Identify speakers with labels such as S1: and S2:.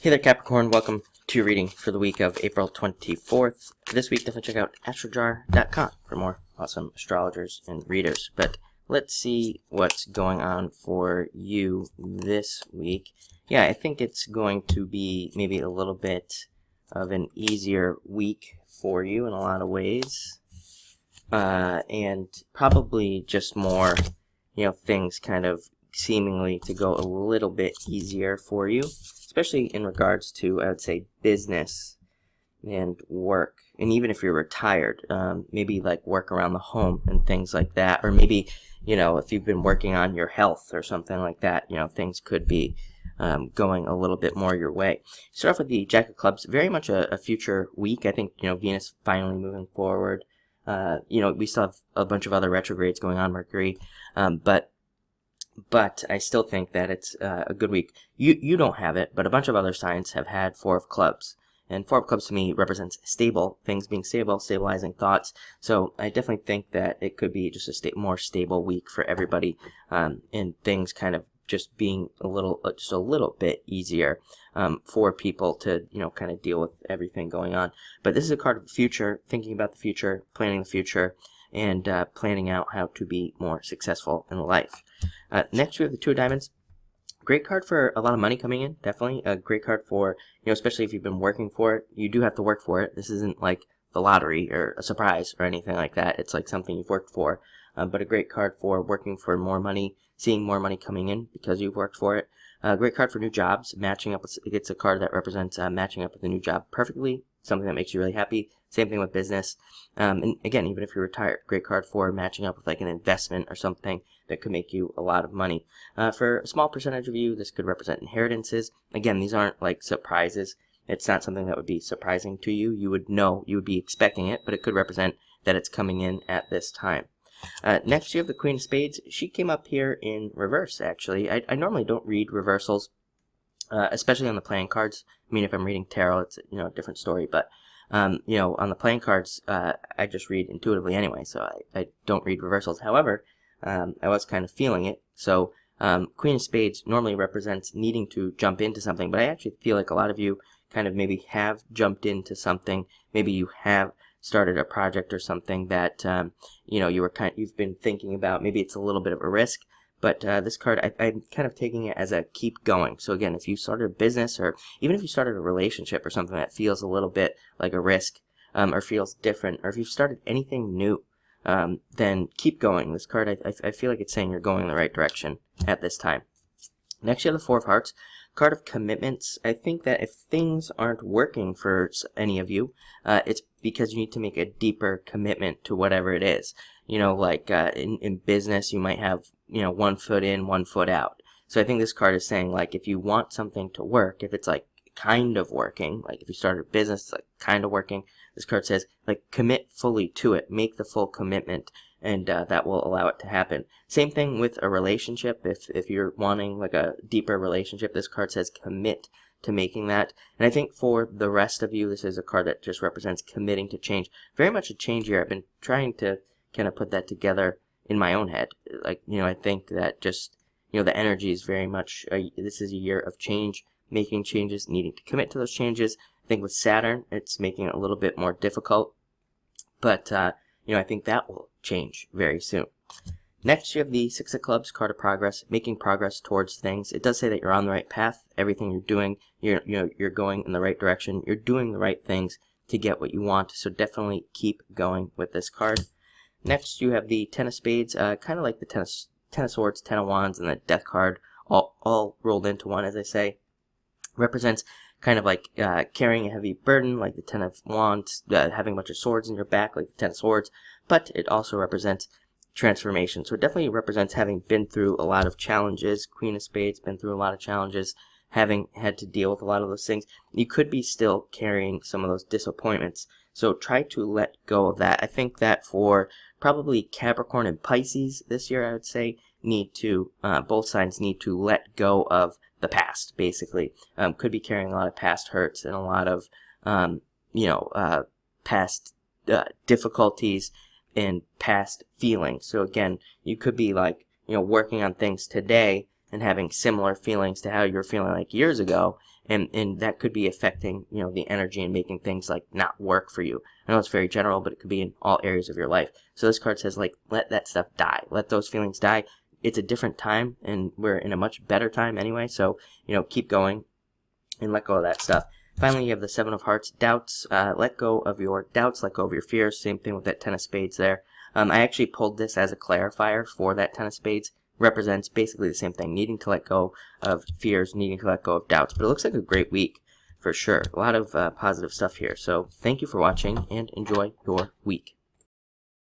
S1: Hey there, Capricorn. Welcome to your reading for the week of April 24th. This week, definitely check out astrojar.com for more awesome astrologers and readers. But let's see what's going on for you this week. Yeah, I think it's going to be maybe a little bit of an easier week for you in a lot of ways. And probably just more, things kind of seemingly to go a little bit easier for you, especially in regards to, I would say, business and work. And even if you're retired, maybe like work around the home and things like that. Or maybe, if you've been working on your health or something like that, things could be going a little bit more your way. Start off with the Jack of Clubs, very much a future week. I think, Venus finally moving forward. We still have a bunch of other retrogrades going on, Mercury, but I still think that it's a good week. You don't have it, but a bunch of other signs have had Four of Clubs. And Four of Clubs to me represents stable, things being stable, stabilizing thoughts. So I definitely think that it could be just a more stable week for everybody, and things kind of just being a little bit easier for people to, kind of deal with everything going on. But this is a card of the future, thinking about the future, planning the future, and planning out how to be more successful in life. Next, we have the Two of Diamonds. Great card for a lot of money coming in, definitely. A great card for, especially if you've been working for it. You do have to work for it. This isn't like the lottery or a surprise or anything like that. It's like something you've worked for. But a great card for working for more money, seeing more money coming in because you've worked for it. Great card for new jobs, matching up with, it's a card that represents matching up with a new job perfectly, something that makes you really happy. Same thing with business. And again, even if you're retired, great card for matching up with like an investment or something that could make you a lot of money. For a small percentage of you, this could represent inheritances. Again, these aren't like surprises. It's not something that would be surprising to you. You would know, you would be expecting it, but it could represent that it's coming in at this time. Next, you have the Queen of Spades. She came up here in reverse, actually. I normally don't read reversals, especially on the playing cards. I mean, if I'm reading tarot, it's a different story. But on the playing cards, I just read intuitively anyway, so I don't read reversals. However, I was kind of feeling it. So Queen of Spades normally represents needing to jump into something, but I actually feel like a lot of you kind of maybe have jumped into something. Maybe you have started a project or something that you've been thinking about. Maybe it's a little bit of a risk, but this card, I'm kind of taking it as a keep going. So again, if you started a business, or even if you started a relationship or something that feels a little bit like a risk, or feels different, or if you've started anything new, then keep going. This card, I feel like it's saying you're going in the right direction at this time. Next, you have the Four of Hearts. Card of commitments. I think that if things aren't working for any of you, it's because you need to make a deeper commitment to whatever it is. In business, you might have, 1 foot in, 1 foot out. So I think this card is saying, like, if you want something to work, if it's like kind of working, like if you started a business, it's like kind of working, this card says, like, commit fully to it, make the full commitment, and that will allow it to happen. Same thing with a relationship. If you're wanting like a deeper relationship, this card says commit to making that. And I think for the rest of you, this is a card that just represents committing to change. Very much a change year. I've been trying to kind of put that together in my own head. Like, I think that just, the energy is very much, this is a year of change, making changes, needing to commit to those changes. I think with Saturn, it's making it a little bit more difficult. But, I think that will change very soon. Next, you have the Six of Clubs, card of progress, making progress towards things. It does say that you're on the right path. Everything you're doing, you're going in the right direction. You're doing the right things to get what you want. So definitely keep going with this card. Next, you have the Ten of Spades, kind of like the Ten of Swords, Ten of Wands, and the Death card, all rolled into one, as I say. Represents kind of like carrying a heavy burden, like the Ten of Wands, having a bunch of swords in your back, like the Ten of Swords, but it also represents transformation. So it definitely represents having been through a lot of challenges. Queen of Spades, been through a lot of challenges, having had to deal with a lot of those things. You could be still carrying some of those disappointments. So try to let go of that. I think that for probably Capricorn and Pisces this year, I would say, both signs need to let go of the past, basically. Could be carrying a lot of past hurts and a lot of, past difficulties and past feelings. So again, you could be like, working on things today and having similar feelings to how you were feeling like years ago, and that could be affecting, you know, the energy and making things like not work for you. I know it's very general, but it could be in all areas of your life. So this card says, like, let that stuff die. Let those feelings die. It's a different time, and we're in a much better time anyway. So, you know, keep going and let go of that stuff. Finally, you have the Seven of Hearts, doubts. Let go of your doubts, let go of your fears. Same thing with that Ten of Spades there. I actually pulled this as a clarifier for that Ten of Spades. Represents basically the same thing, needing to let go of fears, needing to let go of doubts. But it looks like a great week for sure. A lot of positive stuff here. So thank you for watching and enjoy your week.